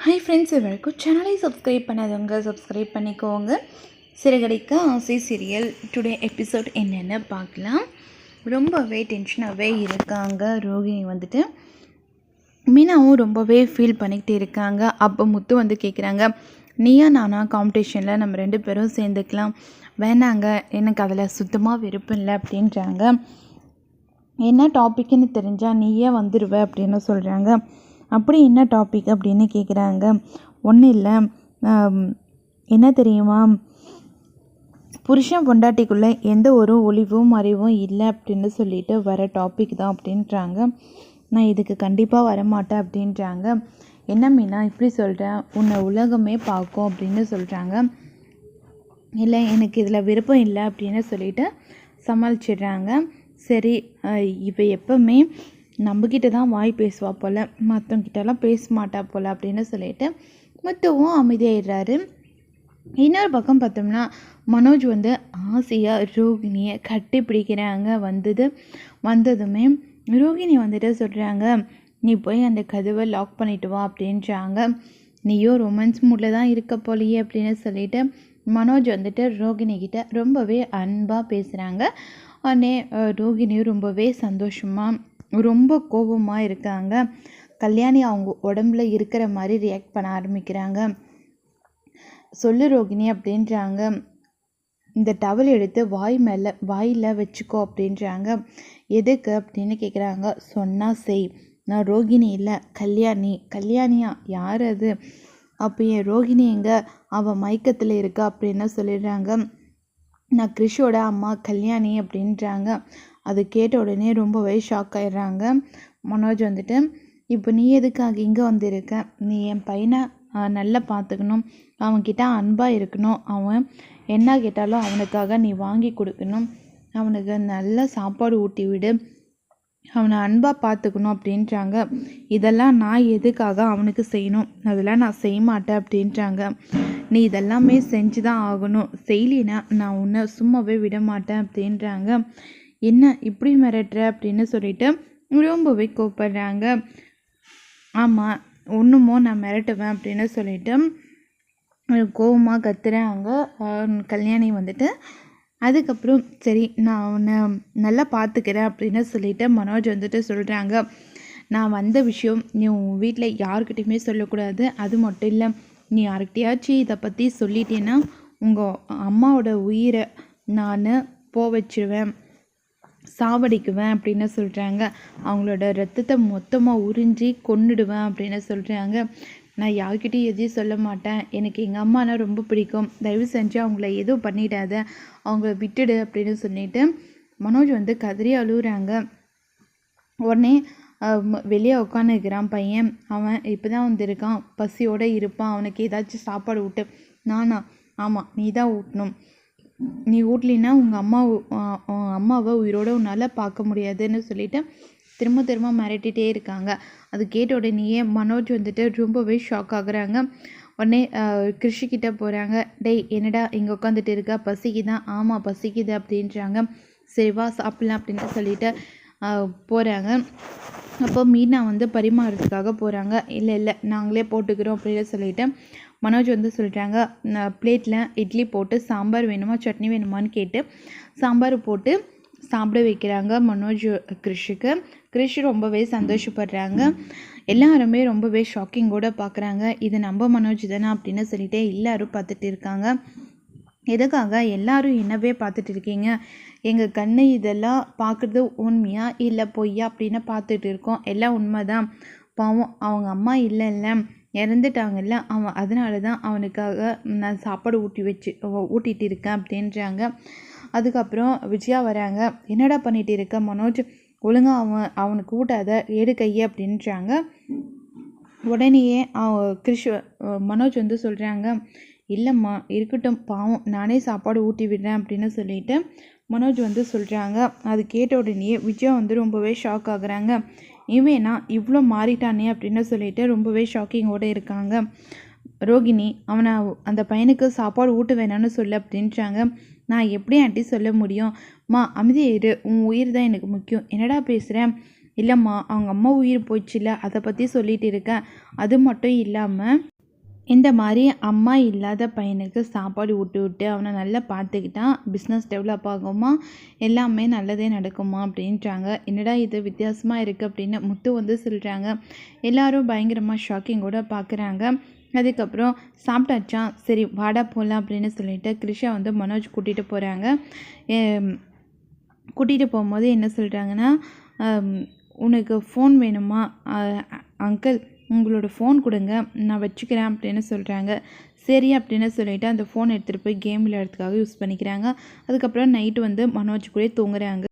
Hi friends, வரைக்கும் சேனலை subscribe பண்ணாதவங்க சப்ஸ்கிரைப் பண்ணிக்கோங்க. சிறகடிக்க ஆசை சீரியல் டுடே எபிசோட் என்னென்னு பார்க்கலாம். ரொம்பவே டென்ஷனாகவே இருக்காங்க ரோகிணி. வந்துட்டு மீனாவும் ரொம்பவே ஃபீல் பண்ணிக்கிட்டு இருக்காங்க. அப்போ முத்து வந்து கேட்குறாங்க, நீயா நானா காம்படிஷனில் நம்ம 2 பேரும் சேர்ந்துக்கலாம், வேணாங்க எனக்கு அதில் சுத்தமாக விருப்பம் இல்லை அப்படின்றாங்க. என்ன டாப்பிக்குன்னு தெரிஞ்சால் நீயே வந்துடுவ அப்படின்னு சொல்கிறாங்க. அப்படி என்ன டாபிக் அப்படின்னு கேட்குறாங்க. ஒன்றும் இல்லை, என்ன தெரியுமா, புருஷன் பொண்டாட்டிக்குள்ளே எந்த ஒரு ஒளிவும் அறிவும் இல்லை அப்படின்னு சொல்லிட்டு வர டாபிக் தான் அப்படின்றாங்க. நான் இதுக்கு கண்டிப்பாக வரமாட்டேன் அப்படின்றாங்க. என்ன மீனா இப்படி சொல்கிறேன், உன்னை உலகமே பார்க்கும் அப்படின்னு சொல்கிறாங்க. இல்லை எனக்கு இதில் விருப்பம் இல்லை அப்படின்னு சொல்லிட்டு சமாளிச்சிடுறாங்க. சரி, இப்போ எப்போவுமே நம்மக்கிட்ட தான் வாய் பேசுவா போல், மற்றவங்கிட்டலாம் பேச மாட்டா போல் அப்படின்னு சொல்லிட்டு முத்துவும் அமைதியாயிடுறாரு. இன்னொரு பக்கம் பார்த்தோம்னா மனோஜ் வந்து ஆசையாக ரோகிணியை கட்டி பிடிக்கிறாங்க. வந்ததுமே ரோகிணி வந்துட்டு சொல்கிறாங்க, நீ போய் அந்த கதவை லாக் பண்ணிட்டு வா அப்படின்றாங்க. நீயோ ரொமான்ஸ் மூடில் தான் இருக்க போலையே அப்படின்னு சொல்லிட்டு மனோஜ் வந்துட்டு ரோகிணி கிட்ட ரொம்பவே அன்பாக பேசுகிறாங்க. உடனே ரோகிணியும் ரொம்பவே சந்தோஷமாக ரொம்ப கோபமாக இருக்காங்க. கல்யாணி அவங்க உடம்புல இருக்கிற மாதிரி ரியாக்ட் பண்ண ஆரம்பிக்கிறாங்க. சொல்லு ரோகிணி அப்படின்றாங்க. இந்த டவல் எடுத்து வாயில் வச்சுக்கோ அப்படின்றாங்க. எதுக்கு அப்படின்னு கேட்குறாங்க. சொன்னால் செய், நான் ரோகிணி இல்லை கல்யாணியா? யார் அது? அப்போ என் ரோகிணி எங்க? அவள் மயக்கத்தில் இருக்கா அப்படின்னு சொல்லிடுறாங்க. நான் கிறிஷோட அம்மா கல்யாணி அப்படின்றாங்க. அது கேட்ட உடனே ரொம்பவே ஷாக் ஆயிடுறாங்க. மனோஜ் வந்துட்டு, இப்போ நீ எதுக்காக இங்கே வந்திருக்க? நீ என் பையனை நல்லா பார்த்துக்கணும், அவன்கிட்ட அன்பாக இருக்கணும், அவன் என்ன கேட்டாலும் அவனுக்காக நீ வாங்கி கொடுக்கணும், அவனுக்கு நல்ல சாப்பாடு ஊட்டி விடு, அவனை அன்பாக பார்த்துக்கணும் அப்படின்றாங்க. இதெல்லாம் நான் எதுக்காக அவனுக்கு செய்யணும்? அதெல்லாம் நான் செய்ய மாட்டேன் அப்படின்றாங்க. நீ இதெல்லாமே செஞ்சு தான் ஆகணும், செய்யலினா நான் உன்னை சும்மாவே விட மாட்டேன் அப்படின்றாங்க. என்ன இப்படி மிரட்டுற அப்படின்னு சொல்லிட்டு ரொம்பவே கோப்படுறாங்க. ஆமாம், ஒன்றுமோ நான் மிரட்டுவேன் அப்படின்னு சொல்லிட்டு கோபமாக கத்துறாங்க கல்யாணி வந்துட்டு. அதுக்கப்புறம் சரி நான் உன்னை நல்லா பார்த்துக்கிறேன் அப்படின்னு சொல்லிட்டு மனோஜ் வந்துட்டு சொல்கிறாங்க. நான் வந்த விஷயம் நீ உன் வீட்டில் யாருக்கிட்டையுமே சொல்லக்கூடாது, அது மட்டும் இல்லை நீ யார்கிட்டையாச்சும் இதை பற்றி சொல்லிட்டேன்னா உங்கள் அம்மாவோட உயிரை நான் வச்சிருவேன், சாவடிக்குவேன் அப்படின்னு சொல்கிறாங்க. அவங்களோட ரத்தத்தை மொத்தமாக உறிஞ்சி கொன்னுடுவேன் அப்படின்னு சொல்கிறாங்க. நான் யார்கிட்டையும் எதையும் சொல்ல மாட்டேன், எனக்கு எங்கள் அம்மானா ரொம்ப பிடிக்கும், தயவு செஞ்சு அவங்கள எதுவும் பண்ணிடாத, அவங்கள விட்டுடு அப்படின்னு சொல்லிட்டு மனோஜ் வந்து கதறி அழுகுறாங்க. உடனே வெளியே உட்காந்துக்கிறான் பையன். அவன் இப்போ தான் வந்திருக்கான், பசியோடு இருப்பான், அவனுக்கு ஏதாச்சும் சாப்பாடு ஊட்டு. நானா? ஆமாம், நீ தான் ஊட்டணும், நீ ஊட்டலின்னா உங்கள் அம்மாவை உயிரோடு உன்னால் பார்க்க முடியாதுன்னு சொல்லிட்டு திரும்ப மிரட்டிகிட்டே இருக்காங்க. அது கேட்ட உடனேயே மனோஜ் வந்துட்டு ரொம்பவே ஷாக் ஆகுறாங்க. உடனே கிருஷிக்கிட்ட போகிறாங்க. டேய் என்னடா இங்கே உட்காந்துட்டு இருக்கா, பசிக்குதான்? ஆமாம் பசிக்குது அப்படின்றாங்க. சரி வா சாப்பிட்லாம் அப்படின்னு சொல்லிட்டு போகிறாங்க. அப்போ மீனா வந்து பரிமாறதுக்காக போகிறாங்க. இல்லை நாங்களே போட்டுக்கிறோம் அப்படின்னு சொல்லிட்டு மனோஜ் வந்து சொல்கிறாங்க. பிளேட்டில் இட்லி போட்டு சாம்பார் வேணுமா சட்னி வேணுமான்னு கேட்டு சாம்பார் போட்டு சாப்பிட வைக்கிறாங்க மனோஜ் கிறிஷுக்கு. கிறிஷ் ரொம்பவே சந்தோஷப்படுறாங்க. எல்லாருமே ரொம்பவே ஷாக்கிங்கோடு பார்க்குறாங்க. இது நம்ம மனோஜ் தானே அப்படின்னு சொல்லிட்டு எல்லோரும் பார்த்துட்டு இருக்காங்க. எதுக்காக எல்லாரும் என்னவே பார்த்துட்டு இருக்கீங்க? எங்கள் கண்ணு இதெல்லாம் பார்க்குறது உண்மையா இல்லை பொய்யா அப்படின்னு பார்த்துட்டு இருக்கோம். எல்லாம் உண்மை தான். பாவம் அவங்க அம்மா இல்லை இறந்துட்டாங்கல்ல, அவன் அதனால தான் அவனுக்காக நான் சாப்பாடு ஊட்டிகிட்டு இருக்கேன் அப்படின்றாங்க. அதுக்கப்புறம் விஜயா வராங்க. என்னடா பண்ணிகிட்டு இருக்க மனோஜ், ஒழுங்காக அவனுக்கு ஊட்டாத, ஏடு கையை அப்படின்றாங்க. உடனேயே மனோஜ் வந்து சொல்கிறாங்க, இல்லைம்மா இருக்கட்டும், பாவம் நானே சாப்பாடு ஊட்டி விடுறேன் அப்படின்னு சொல்லிட்டு மனோஜ் வந்து சொல்கிறாங்க. அது கேட்ட உடனே விஜயா வந்து ரொம்பவே ஷாக் ஆகுறாங்க. இவனா இவ்வளோ மாறிட்டானே அப்படின்னு சொல்லிட்டு ரொம்பவே ஷாக்கிங்கோடு இருக்காங்க. ரோகிணி அவனை அந்த பையனுக்கு சாப்பாடு ஊட்ட வேணான்னு சொல்லு அப்படின்றாங்க. நான் எப்படி ஆண்டி சொல்ல முடியும்? அமைதியாயிரு, உன் உயிர் தான் எனக்கு முக்கியம். என்னடா பேசுகிறேன், இல்லைம்மா அவங்க அம்மா உயிர் போயிடுச்சுல அதை பற்றி சொல்லிட்டு இருக்கேன். அது மட்டும் இல்லாமல் இந்த மாதிரி அம்மா இல்லாத பையனுக்கு சாப்பாடு விட்டு விட்டு அவனை நல்லா பார்த்துக்கிட்டான் பிஸ்னஸ் டெவலப் ஆகுமா, எல்லாமே நல்லதே நடக்குமா அப்படின்றாங்க. என்னடா இது வித்தியாசமாக இருக்குது அப்படின்னு முத்து வந்து சொல்கிறாங்க. எல்லாரும் பயங்கரமாக ஷாக்கிங்கோட பார்க்குறாங்க. அதுக்கப்புறம் சாப்பிட்டாச்சா, சரி வாடா போகலாம் அப்படின்னு சொல்லிட்டு கிருஷா வந்து மனோஜ் கூட்டிகிட்டு போகிறாங்க. கூட்டிகிட்டு போகும்போது என்ன சொல்கிறாங்கன்னா, உனக்கு ஃபோன் வேணுமா அங்கிள், உங்களோட ஃபோன் கொடுங்க நான் வச்சுக்கிறேன் அப்படின்னு சொல்கிறாங்க. சரி அப்படின்னு சொல்லிவிட்டு அந்த ஃபோன் எடுத்துகிட்டு போய் கேம் விளையாடுறதுக்காக யூஸ் பண்ணிக்கிறாங்க. அதுக்கப்புறம் நைட்டு வந்து மனோஜ் கூட தூங்குறாங்க.